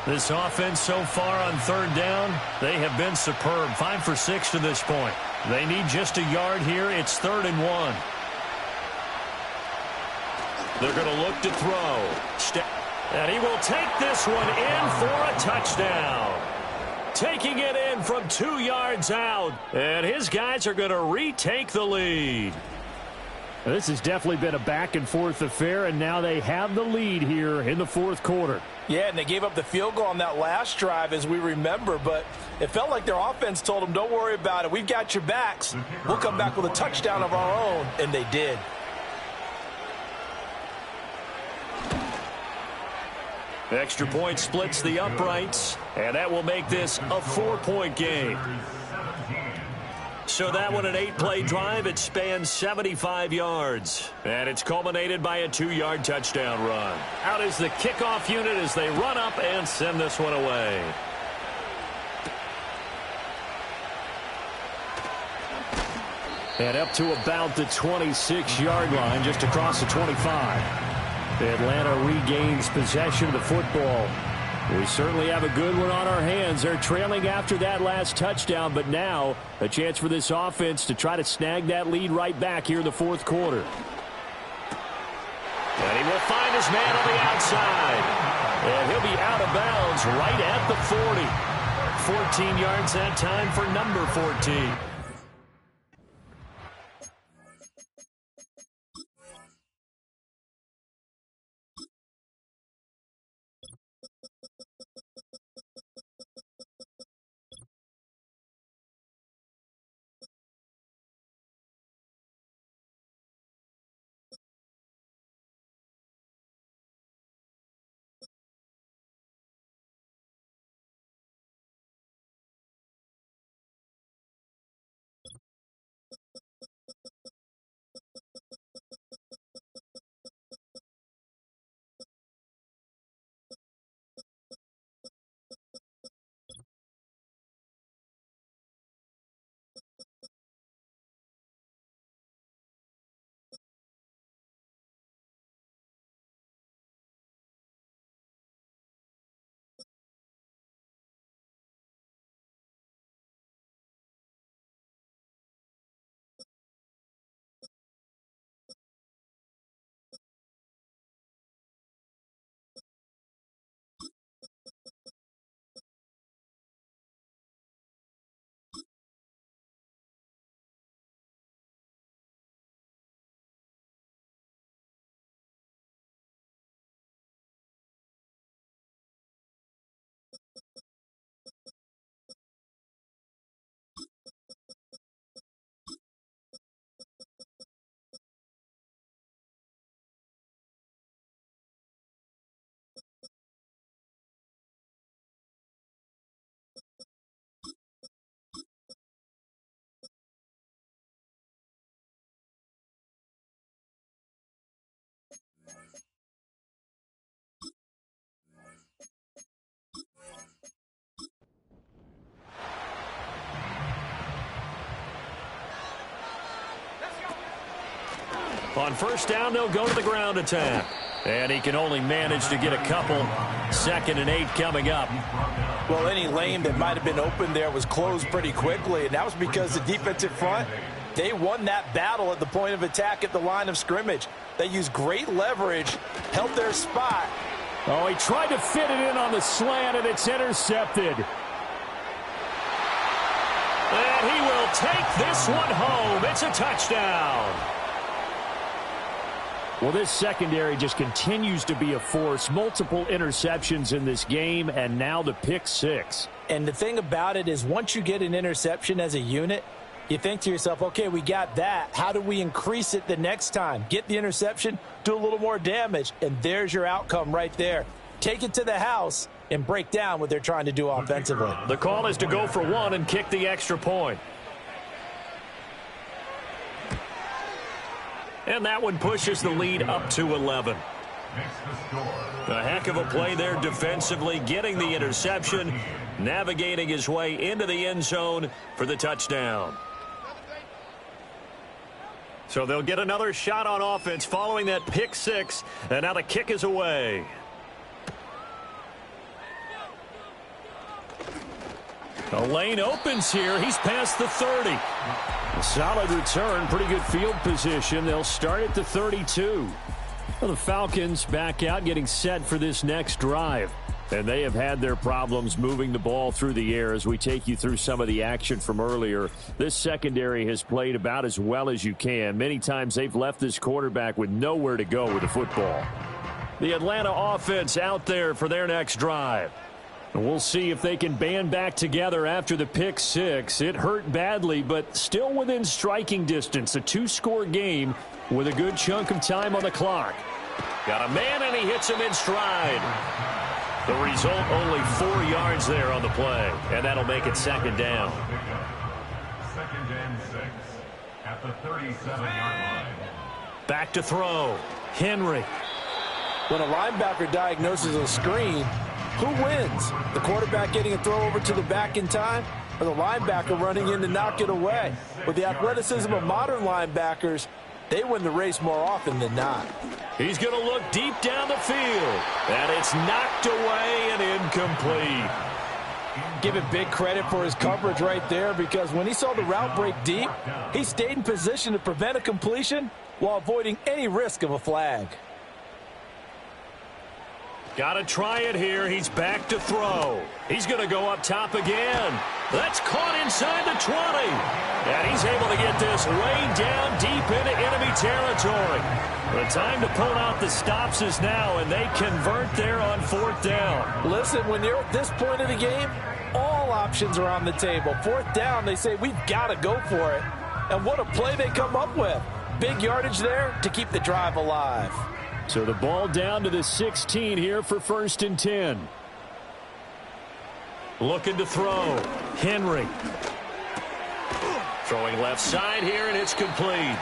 This offense so far on 3rd down, they have been superb. 5 for 6 to this point. They need just a yard here. It's 3rd and 1. They're going to look to throw. And he will take this one in for a touchdown. Taking it in from 2 yards out. And his guys are going to retake the lead. This has definitely been a back-and-forth affair, and now they have the lead here in the fourth quarter. Yeah, and they gave up the field goal on that last drive, as we remember, but it felt like their offense told them, don't worry about it. We've got your backs. We'll come back with a touchdown of our own, and they did. Extra point splits the uprights, and that will make this a 4-point game. So that one, an 8-play drive. It spans 75 yards. And it's culminated by a 2-yard touchdown run. Out is the kickoff unit as they run up and send this one away. And up to about the 26-yard line, just across the 25. Atlanta regains possession of the football. We certainly have a good one on our hands. They're trailing after that last touchdown, but now a chance for this offense to try to snag that lead right back here in the fourth quarter. And he will find his man on the outside. And he'll be out of bounds right at the 40. 14 yards that time for number 14. On first down, they'll go to the ground attack. And he can only manage to get a couple. 2nd and 8 coming up. Well, any lane that might have been open there was closed pretty quickly, and that was because the defensive front, they won that battle at the point of attack at the line of scrimmage. They used great leverage, held their spot. Oh, he tried to fit it in on the slant, and it's intercepted. And he will take this one home. It's a touchdown. Well, this secondary just continues to be a force. Multiple interceptions in this game, and now the pick 6. And the thing about it is once you get an interception as a unit, you think to yourself, okay, we got that. How do we increase it the next time? Get the interception, do a little more damage, and there's your outcome right there. Take it to the house and break down what they're trying to do offensively. The call is to go for 1 and kick the extra point. And that one pushes the lead up to 11. A heck of a play there defensively, getting the interception, navigating his way into the end zone for the touchdown. So they'll get another shot on offense following that pick 6, and now the kick is away. The lane opens here. He's past the 30. A solid return, pretty good field position. They'll start at the 32. Well, the Falcons back out, getting set for this next drive. And they have had their problems moving the ball through the air as we take you through some of the action from earlier. This secondary has played about as well as you can. Many times they've left this quarterback with nowhere to go with the football. The Atlanta offense out there for their next drive. And we'll see if they can band back together after the pick 6. It hurt badly, but still within striking distance. A 2-score game with a good chunk of time on the clock. Got a man, and he hits him in stride. The result, only 4 yards there on the play, and that'll make it 2nd down. 2nd and 6 at the 37-yard line. Back to throw. Henry. When a linebacker diagnoses a screen, who wins? The quarterback getting a throw over to the back in time, or the linebacker running in to knock it away? With the athleticism of modern linebackers, they win the race more often than not. He's going to look deep down the field, and it's knocked away and incomplete. Give it big credit for his coverage right there, because when he saw the route break deep, he stayed in position to prevent a completion while avoiding any risk of a flag. Got to try it here. He's back to throw. He's going to go up top again. That's caught inside the 20. And he's able to get this way down deep into enemy territory. The time to pull out the stops is now, and they convert there on 4th down. Listen, when you're at this point of the game, all options are on the table. 4th down, they say, we've got to go for it. And what a play they come up with. Big yardage there to keep the drive alive. So the ball down to the 16 here for 1st and 10. Looking to throw. Henry. Throwing left side here, and it's complete.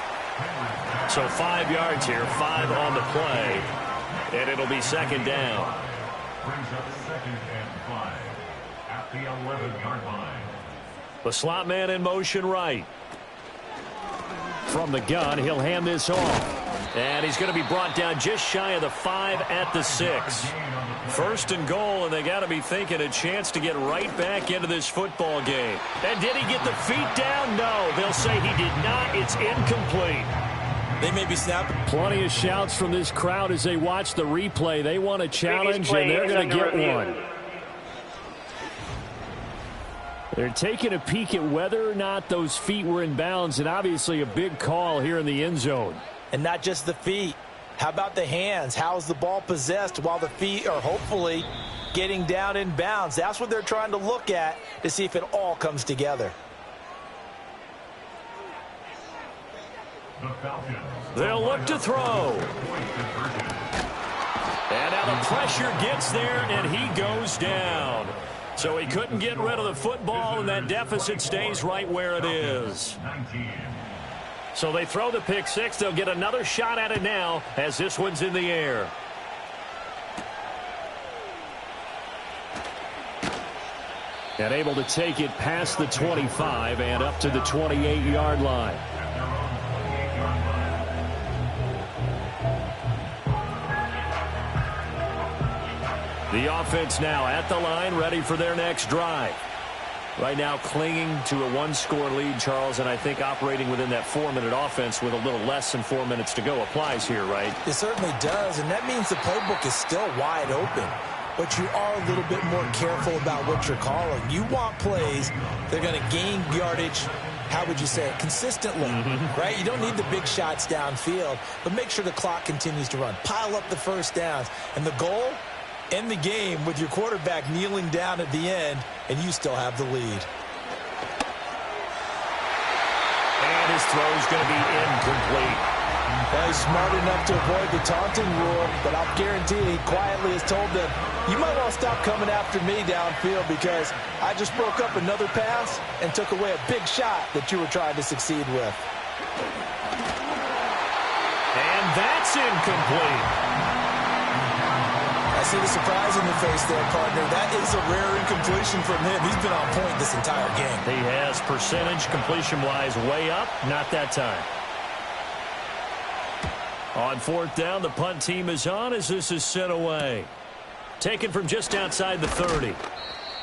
So 5 yards here, 5 on the play. And it'll be 2nd down. Brings up 2nd and 5 at the 11-yard line. The slot man in motion right. From the gun, he'll hand this off. And he's going to be brought down just shy of the 5 at the 6. 1st and goal, and they got to be thinking a chance to get right back into this football game. And did he get the feet down? No, they'll say he did not. It's incomplete. They may be snapping. Plenty of shouts from this crowd as they watch the replay. They want a challenge, and they're going to get one. They're taking a peek at whether or not those feet were in bounds, and obviously a big call here in the end zone. And not just the feet. How about the hands? How's the ball possessed while the feet are hopefully getting down in bounds? That's what they're trying to look at to see if it all comes together. The Falcons. They'll look to throw. And now the pressure gets there, and he goes down. So he couldn't get rid of the football, and that deficit stays right where it is. 19. So they throw the pick six. They'll get another shot at it now as this one's in the air. And able to take it past the 25 and up to the 28-yard line. The offense now at the line, ready for their next drive. Right now clinging to a one-score lead, Charles, and I think operating within that 4-minute offense with a little less than 4 minutes to go applies here, right? It certainly does, and that means the playbook is still wide open. But you are a little bit more careful about what you're calling. You want plays that are going to gain yardage, how would you say it, consistently, right? You don't need the big shots downfield, but make sure the clock continues to run. Pile up the first downs. And the goal, end the game with your quarterback kneeling down at the end, and you still have the lead. And his throw's going to be incomplete. Well, he's smart enough to avoid the taunting rule, but I'll guarantee he quietly has told them, you might want to stop coming after me downfield because I just broke up another pass and took away a big shot that you were trying to succeed with. And that's incomplete. I see the surprise in your face there, partner. That is a rare incompletion from him. He's been on point this entire game. He has percentage completion-wise way up. Not that time. On fourth down, the punt team is on as this is sent away. Taken from just outside the 30.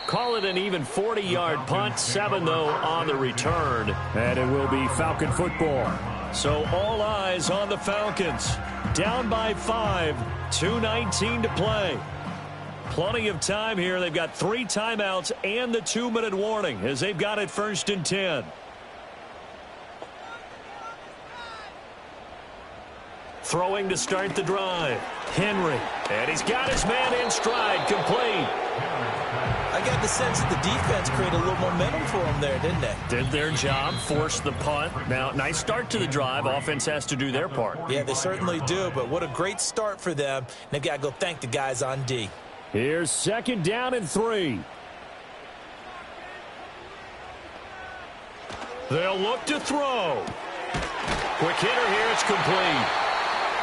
Call it an even 40-yard punt. 7, though, on the return. And it will be Falcon football. So all eyes on the Falcons. Down by 5. 2:19 to play. Plenty of time here. They've got 3 timeouts and the 2-minute warning as they've got it 1st and 10. Throwing to start the drive. Henry. And he's got his man in stride. Complete. I got the sense that the defense created a little momentum for him there, didn't they? Did their job, forced the punt. Now, nice start to the drive. Offense has to do their part. Yeah, they certainly do, but what a great start for them. They've got to go thank the guys on D. Here's 2nd down and 3. They'll look to throw. Quick hitter here. It's complete.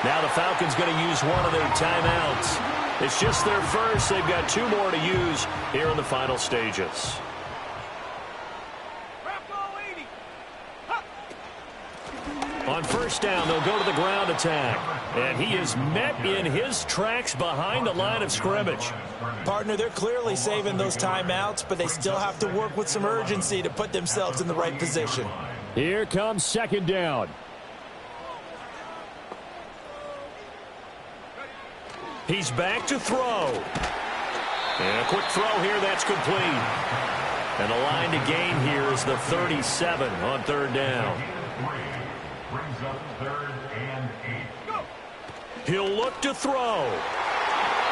Now the Falcons going to use one of their timeouts. It's just their first. They've got 2 more to use here in the final stages. On first down, they'll go to the ground attack. And he is met in his tracks behind the line of scrimmage. Partner, they're clearly saving those timeouts, but they still have to work with some urgency to put themselves in the right position. Here comes second down. He's back to throw. And a quick throw here, that's complete. And the line to gain here is the 37 on third down. Brings up 3rd and 8. He'll look to throw.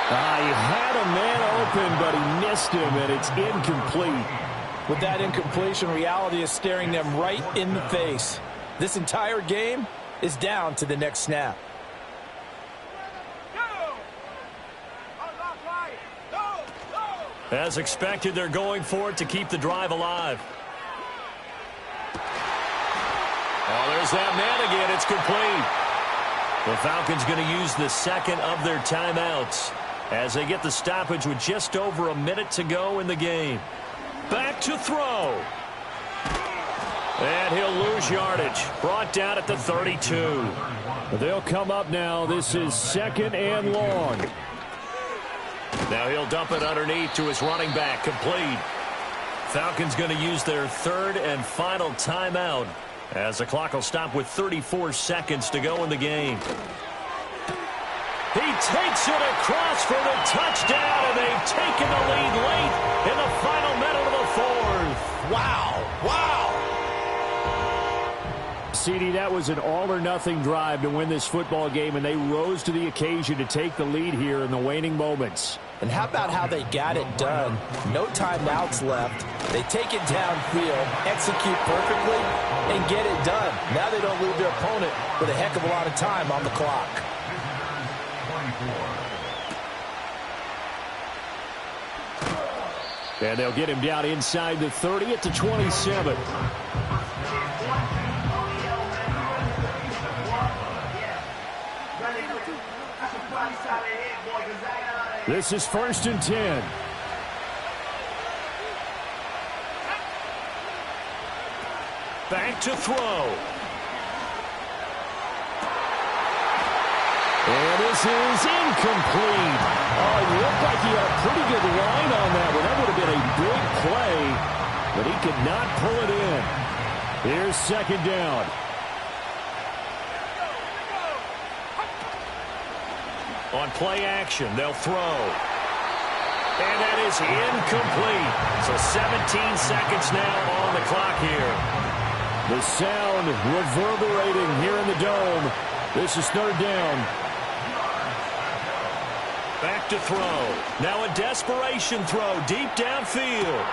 He had a man open, but he missed him, and it's incomplete. With that incompletion, reality is staring them right in the face. This entire game is down to the next snap. As expected, they're going for it to keep the drive alive. Oh, there's that man again. It's complete. The Falcons going to use the second of their timeouts as they get the stoppage with just over a minute to go in the game. Back to throw. And he'll lose yardage. Brought down at the 32. They'll come up now. This is second and long. Now he'll dump it underneath to his running back. Complete. Falcons going to use their third and final timeout as the clock will stop with 34 seconds to go in the game. He takes it across for the touchdown, and they've taken the lead late in the final minute of the fourth. Wow. Wow. CD, that was an all-or-nothing drive to win this football game, and they rose to the occasion to take the lead here in the waning moments. And how about how they got it done? No timeouts left. They take it downfield, execute perfectly, and get it done. Now they don't leave their opponent with a heck of a lot of time on the clock. And they'll get him down inside the 30 at the 27. This is 1st and 10. Back to throw. And this is incomplete. Oh, it looked like he had a pretty good line on that one. That would have been a big play, but he could not pull it in. Here's second down. On play action, they'll throw. And that is incomplete. So 17 seconds now on the clock here. The sound reverberating here in the dome. This is third down. Back to throw. Now a desperation throw deep downfield.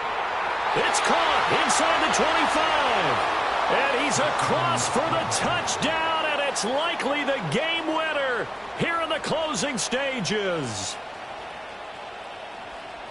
It's caught inside the 25. And he's across for the touchdown, and it's likely the game winner here in the closing stages.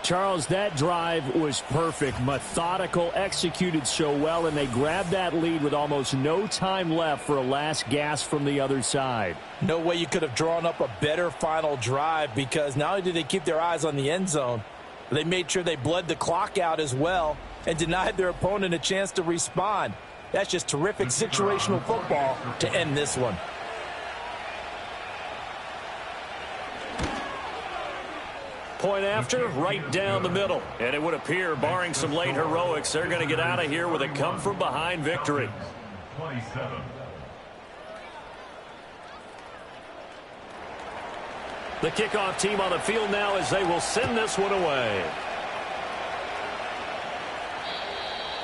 Charles, that drive was perfect, methodical, executed so well, and they grabbed that lead with almost no time left for a last gasp from the other side. No way you could have drawn up a better final drive, because not only did they keep their eyes on the end zone, but they made sure they bled the clock out as well and denied their opponent a chance to respond. That's just terrific situational football to end this one. Point after, right down the middle. And it would appear, barring some late heroics, they're going to get out of here with a come-from-behind victory. 27. The kickoff team on the field now as they will send this one away.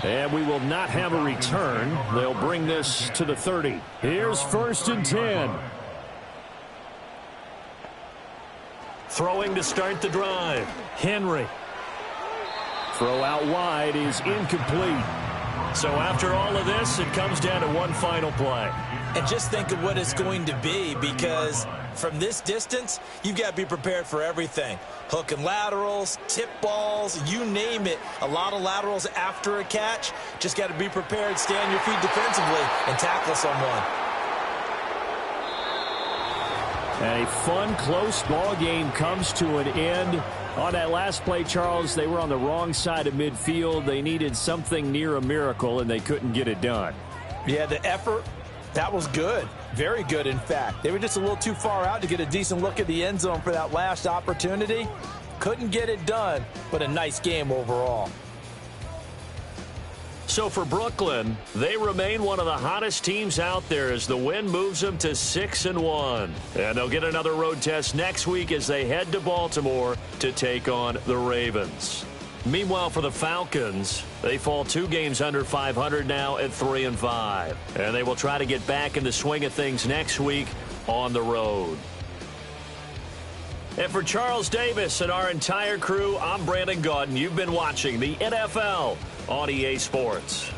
And we will not have a return. They'll bring this to the 30. Here's 1st and 10. Throwing to start the drive. Henry. Throw out wide is incomplete. So after all of this, it comes down to one final play. And just think of what it's going to be, because From this distance, you've got to be prepared for everything. Hook and laterals, tip balls, you name it. A lot of laterals after a catch. Just got to be prepared, stay on your feet defensively, and tackle someone. And a fun, close ball game comes to an end. On that last play, Charles, they were on the wrong side of midfield. They needed something near a miracle, and they couldn't get it done. Yeah, the effort, that was good. Very good, in fact. They were just a little too far out to get a decent look at the end zone for that last opportunity. Couldn't get it done, but a nice game overall. So for Brooklyn, they remain one of the hottest teams out there as the win moves them to 6-1. And they'll get another road test next week as they head to Baltimore to take on the Ravens. Meanwhile, for the Falcons, they fall 2 games under 500 now at 3-5. And they will try to get back in the swing of things next week on the road. And for Charles Davis and our entire crew, I'm Brandon Gaudin. You've been watching the NFL on EA Sports.